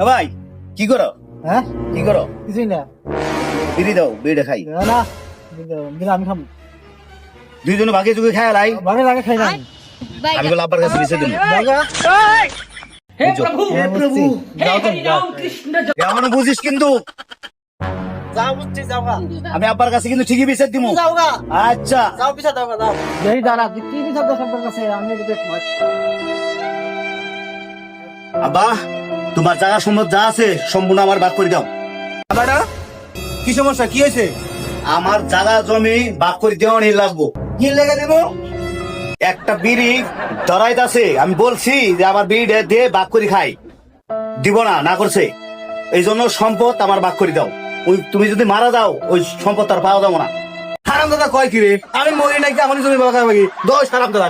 ভাই কি করো? হ্যাঁ কি করো? কিছুই না। বিড়ি দাও, বিড়িটা খাই। না দিলে আমি খাবো। দুইজনে ভাগে চুকে খাই লাই। ভাগে লাগে খাই না আমি বলে আব্বার কাছে দিছে তুমি। हे प्रभु हे प्रभु हे हरि राम कृष्ण এমন বুঝিস কিন্তু যাও বুঝছি যাও গা আমি আব্বার কাছে কিন্তু ঠিকই বিচার দিমু। যাও গা আচ্ছা যাও পিছা দাও গা যাও এই দাঁড়া কি পিছা দাও সম্পর্ক কাছে আমি দেখ আব্বা, তোমার জায়গা সম্পদ যা আছে সম্পূর্ণ আমার ভাগ করে দাও। আবারটা কি সমস্যা কি হয়েছে? আমার জায়গা জমি ভাগ করে দেওয়া নিয়ে লাগবো। কি লেগে দেবো? একটা বিড়ি ধরাইতাছে, আমি বলছি যে আমার বিড়ি দিয়ে ভাগ করে খাই, দিব না, না করছে। এই জন্য সম্পদ আমার ভাগ করে দাও। ওই তুমি যদি মারা যাও ওই সম্পদ তার পাওয়া যাবো না। হারাম দাদা কয় কি রে? আমি মরি নাকি আমার জমি বাবা খাই 10 হারাম দাদা